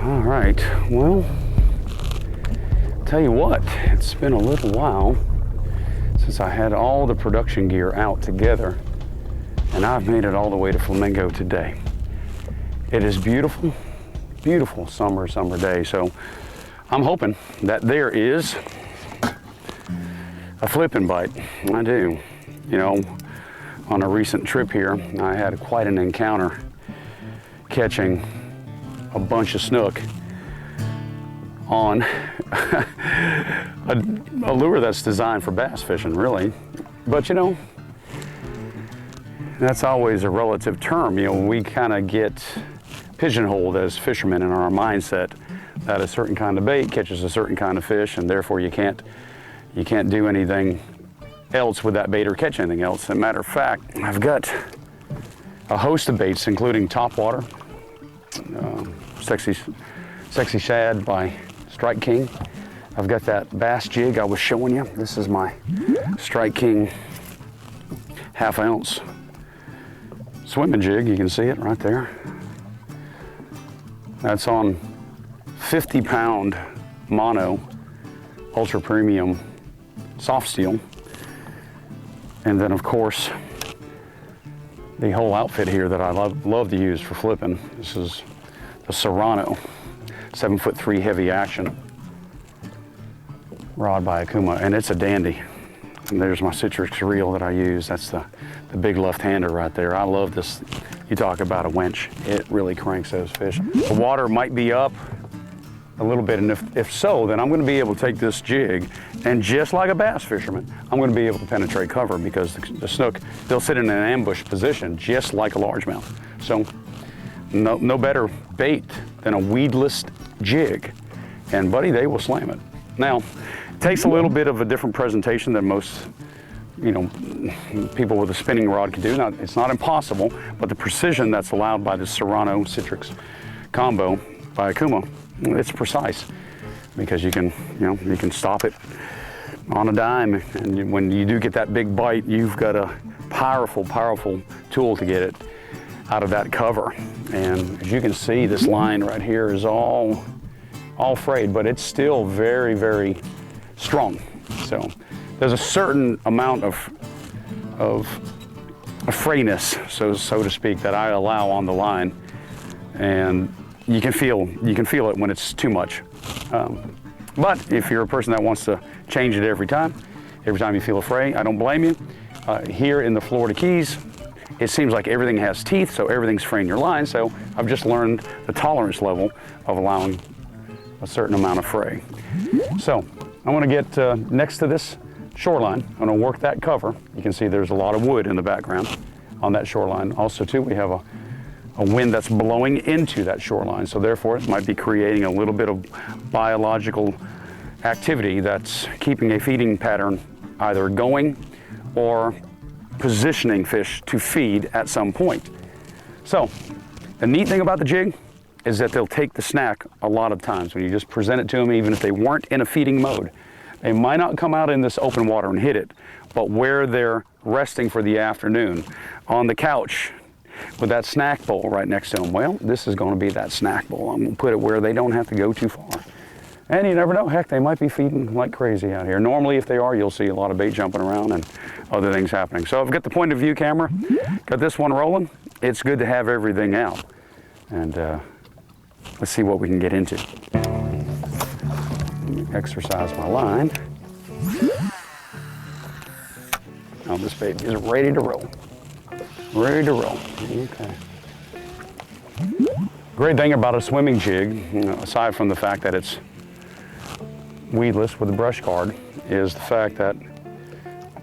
All right, well, tell you what, it's been a little while since I had all the production gear out together, and I've made it all the way to Flamingo today. It is beautiful, beautiful summer day, so I'm hoping that there is a flipping bite. I do. You know, on a recent trip here, I had quite an encounter catching a bunch of snook on a lure that's designed for bass fishing, really. But you know, that's always a relative term. You know, we kind of get pigeonholed as fishermen in our mindset that a certain kind of bait catches a certain kind of fish, and therefore you can't do anything else with that bait or catch anything else. As a matter of fact, I've got a host of baits, including topwater, Sexy Shad by Strike King. I've got that bass jig I was showing you. This is my Strike King half-ounce swimming jig. You can see it right there. That's on 50-pound mono ultra premium soft steel. And then of course, the whole outfit here that I love to use for flipping. This is the Serrano 7'3" heavy action rod by Okuma, and it's a dandy. And there's my Citrix reel that I use. That's the big left-hander right there. I love this. You talk about a winch. It really cranks those fish. The water might be up a little bit, and if so, then I'm going to be able to take this jig, and just like a bass fisherman, I'm going to be able to penetrate cover, because the snook, they'll sit in an ambush position just like a largemouth. So no better bait than a weedless jig, and buddy, they will slam it. Now, it takes a little bit of a different presentation than most, you know, people with a spinning rod can do. Now, it's not impossible, but the precision that's allowed by the Serrano Citrix combo by Okuma, it's precise, because you can stop it on a dime, and when you do get that big bite, you've got a powerful tool to get it out of that cover. And as you can see, this line right here is all frayed, but it's still very strong. So there's a certain amount of frayness, so to speak, that I allow on the line, and you can feel it when it's too much. But if you're a person that wants to change it every time you feel a fray, I don't blame you. Here in the Florida Keys, it seems like everything has teeth, so everything's fraying your line. So I've just learned the tolerance level of allowing a certain amount of fray. So I want to get next to this shoreline. I'm going to work that cover. You can see there's a lot of wood in the background on that shoreline. Also too, we have a wind that's blowing into that shoreline, so therefore it might be creating a little bit of biological activity that's keeping a feeding pattern either going or positioning fish to feed at some point. So the neat thing about the jig is that they'll take the snack a lot of times when you just present it to them, even if they weren't in a feeding mode. They might not come out in this open water and hit it, but where they're resting for the afternoon on the couch with that snack bowl right next to them, well, this is going to be that snack bowl. I'm going to put it where they don't have to go too far. And you never know, heck, they might be feeding like crazy out here. Normally, if they are, you'll see a lot of bait jumping around and other things happening. So I've got the point of view camera, got this one rolling. It's good to have everything out. And let's see what we can get into. Let me exercise my line. Now this baby is ready to roll. Ready to roll. Okay. Great thing about a swimming jig, aside from the fact that it's weedless with a brush guard, is the fact that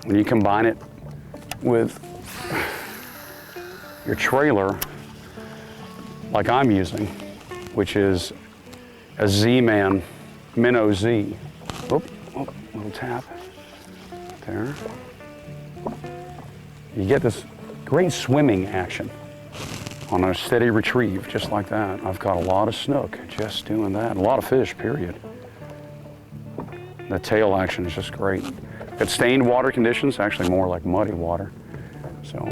when you combine it with your trailer like I'm using, which is a Z-Man Minnow Z. Oop, oh, little tap there. You get this great swimming action on a steady retrieve, just like that. I've caught a lot of snook just doing that. A lot of fish, period. The tail action is just great. Got stained water conditions, actually more like muddy water. So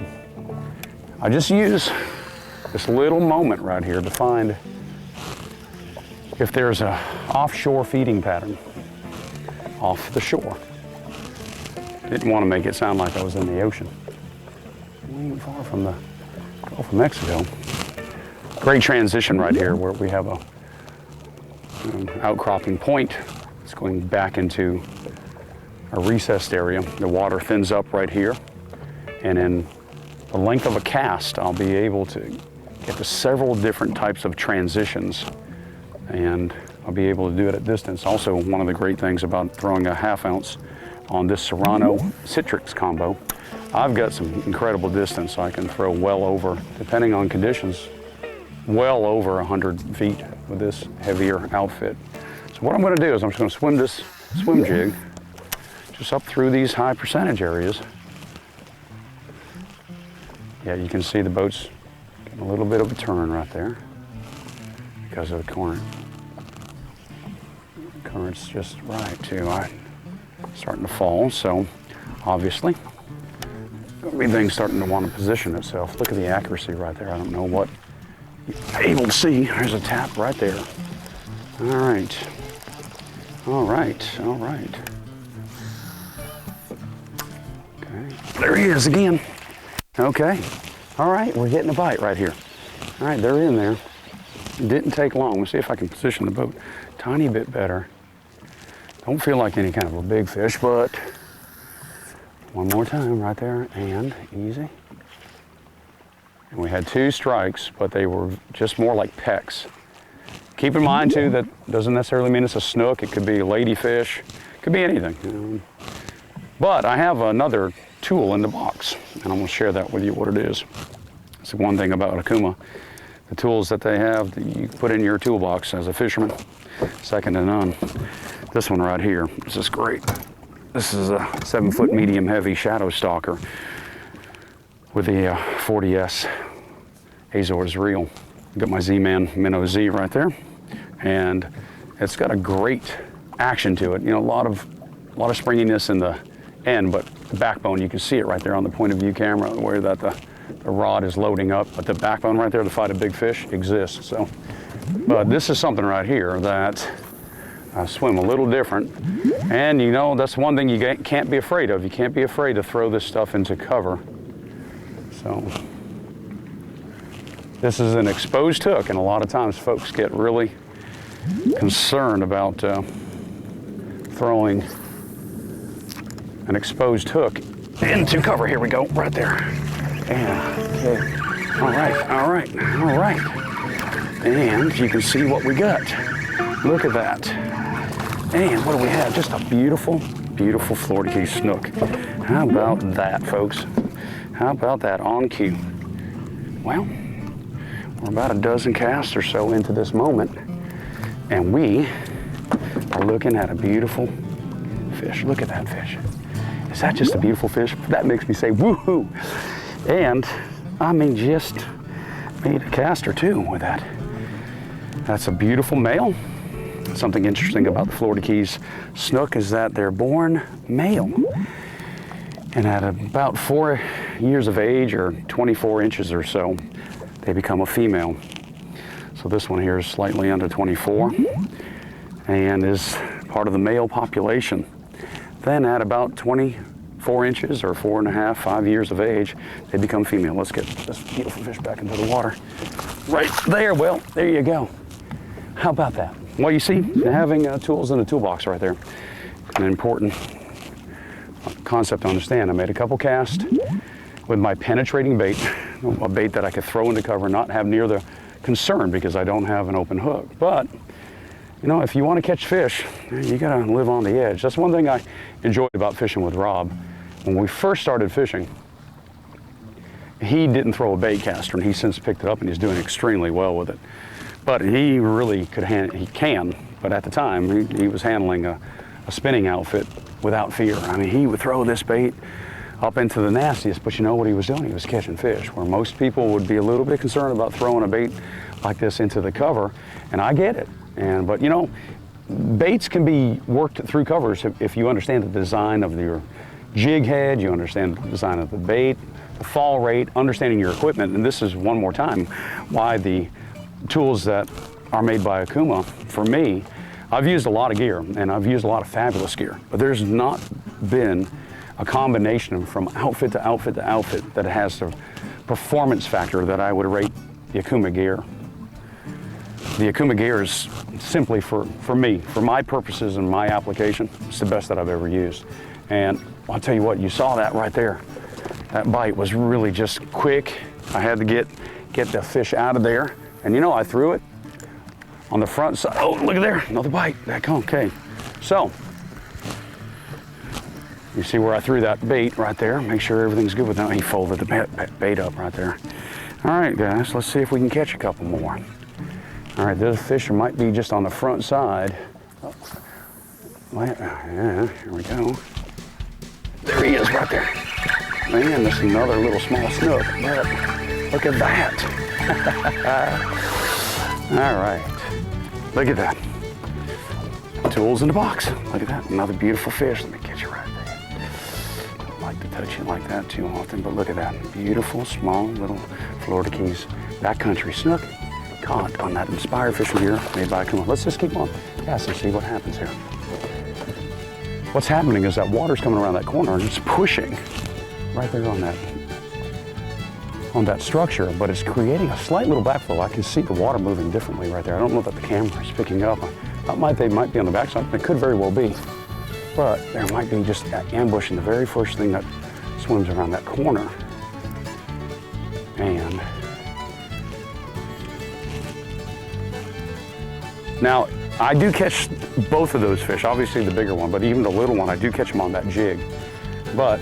I just use this little moment right here to find if there's a offshore feeding pattern off the shore. Didn't want to make it sound like I was in the ocean. We ain't far from the Gulf of Mexico. Great transition right here where we have an outcropping point. It's going back into a recessed area. The water thins up right here, and in the length of a cast, I'll be able to get to several different types of transitions, and I'll be able to do it at distance. Also, one of the great things about throwing a 1/2 ounce on this Serrano Citrix combo, I've got some incredible distance. I can throw well over, depending on conditions, well over 100 feet with this heavier outfit. So what I'm going to do is I'm just going to swim this swim jig just up through these high percentage areas. Yeah, you can see the boat's getting a little bit of a turn right there because of the current. The current's just right too. Starting to fall, so obviously everything's starting to want to position itself. Look at the accuracy right there. I don't know what you're able to see. There's a tap right there. All right. All right. All right. Okay. There he is again. Okay. All right. We're getting a bite right here. All right. They're in there. It didn't take long. We'll see if I can position the boat a tiny bit better. Don't feel like any kind of a big fish, but one more time right there, and easy. And we had 2 strikes, but they were just more like pecks. Keep in mind too, that doesn't necessarily mean it's a snook. It could be a ladyfish, it could be anything. But I have another tool in the box, and I'm gonna share that with you what it is. It's the one thing about Okuma. The tools that they have that you put in your toolbox as a fisherman, second to none. This one right here, this is great. This is a 7-foot medium heavy shadow stalker with the 40S Azores reel. Got my Z-Man Minnow Z right there, and it's got a great action to it. You know, a lot of springiness in the end, but the backbone, you can see it right there on the point of view camera where that the rod is loading up, but the backbone right there to fight a big fish exists. So, but this is something right here that I swim a little different, and you know, that's one thing you can't be afraid of. You can't be afraid to throw this stuff into cover. So this is an exposed hook, and a lot of times folks get really concerned about throwing an exposed hook into cover. Here we go, right there. Yeah, okay. All right, all right, all right. And you can see what we got. Look at that. And what do we have? Just a beautiful, beautiful Florida Keys snook. How about that, folks? How about that on cue? Well, we're about a dozen casts or so into this moment, and we are looking at a beautiful fish. Look at that fish. Is that just a beautiful fish? That makes me say woohoo. And I mean, just made a cast or 2 with that. That's a beautiful male. Something interesting about the Florida Keys snook is that they're born male, and at about 4 years of age, or 24 inches or so, they become a female. So this one here is slightly under 24 and is part of the male population. Then at about 24 inches or 4.5, 5 years of age, they become female. Let's get this beautiful fish back into the water. Right there, well, there you go. How about that? Well, you see, having tools in the toolbox right there, an important concept to understand. I made a couple casts with my penetrating bait, a bait that I could throw into cover, not have near the concern because I don't have an open hook. But, you know, if you want to catch fish, you gotta live on the edge. That's one thing I enjoyed about fishing with Rob. When we first started fishing, he didn't throw a bait caster, and he's since picked it up and he's doing extremely well with it. But he really could but at the time, he was handling a spinning outfit without fear. I mean, he would throw this bait up into the nastiest, but you know what he was doing? He was catching fish, where most people would be a little bit concerned about throwing a bait like this into the cover, and I get it. But you know, baits can be worked through covers if you understand the design of your jig head, you understand the design of the bait, the fall rate, understanding your equipment. And this is one more time why the tools that are made by Okuma, for me, I've used a lot of gear and I've used a lot of fabulous gear, but there's not been a combination from outfit to outfit to outfit that has the performance factor that I would rate the Okuma gear. The Okuma gear is simply for me, for my purposes and my application, it's the best that I've ever used. And I'll tell you what, you saw that right there. That bite was really just quick. I had to get the fish out of there. And you know, I threw it on the front side. Oh, look at there, another bite. Okay. So, you see where I threw that bait right there. Make sure everything's good with that. He folded the bait up right there. All right, guys, let's see if we can catch a couple more. All right, this fish might be just on the front side. Oh. Yeah, here we go. There he is right there. Man, there's another little small snook. Look at that. All right, look at that. Tools in the box. Look at that, another beautiful fish. Let me catch you right there. Don't like to touch it like that too often, but look at that. Beautiful, small, little Florida Keys backcountry snook caught on that Inspire fishing gear made by Okuma. Let's just keep on casting and see what happens here. What's happening is that water's coming around that corner and it's pushing right there on that structure, but it's creating a slight little backflow. I can see the water moving differently right there. I don't know that the camera is picking it up. They might be on the backside. It could very well be, but there might be just that ambush in the very first thing that swims around that corner. And now, I do catch both of those fish, obviously the bigger one, but even the little one, I do catch them on that jig. But,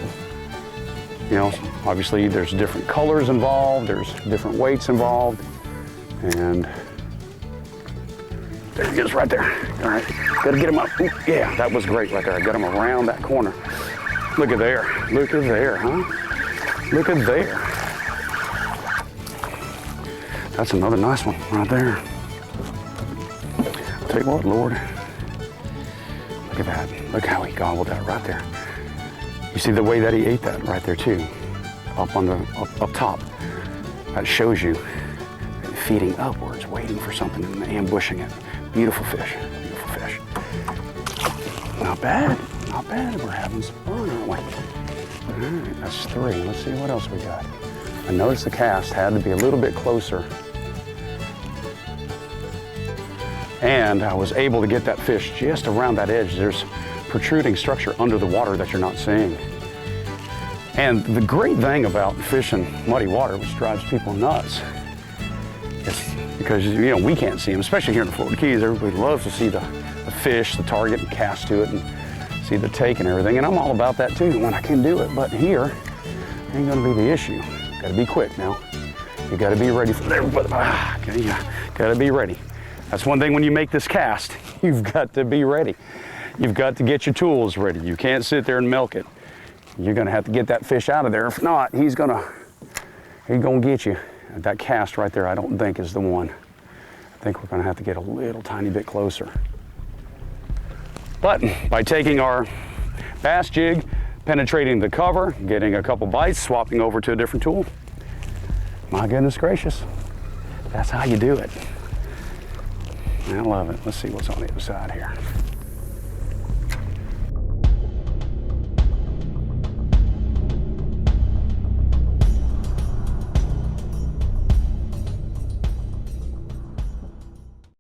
you know, obviously there's different colors involved, there's different weights involved, and there he is right there. All right, gotta get him up. Ooh, yeah, that was great right there. I got him around that corner. Look at there, huh? Look at there. That's another nice one right there. Tell you what, Lord, look at that. Look how he gobbled that right there. You see the way that he ate that right there too, up top. That shows you feeding upwards, waiting for something and ambushing it. Beautiful fish, beautiful fish. Not bad, not bad. We're having some fun, aren't we? All right, that's 3. Let's see what else we got. I noticed the cast had to be a little bit closer. And I was able to get that fish just around that edge. There's protruding structure under the water that you're not seeing. And the great thing about fishing muddy water, which drives people nuts, is because, you know, we can't see them, especially here in the Florida Keys. Everybody loves to see the fish, the target, and cast to it, and see the take and everything. And I'm all about that too when I can do it. But here, ain't gonna be the issue. Gotta be quick now. You gotta be ready for okay, gotta be ready. That's one thing when you make this cast, you've got to be ready. You've got to get your tools ready. You can't sit there and milk it. You're gonna have to get that fish out of there. If not, he's gonna get you. That cast right there, I don't think is the one. I think we're gonna have to get a little tiny bit closer. But by taking our bass jig, penetrating the cover, getting a couple bites, swapping over to a different tool, my goodness gracious, that's how you do it. I love it. Let's see what's on the other side here.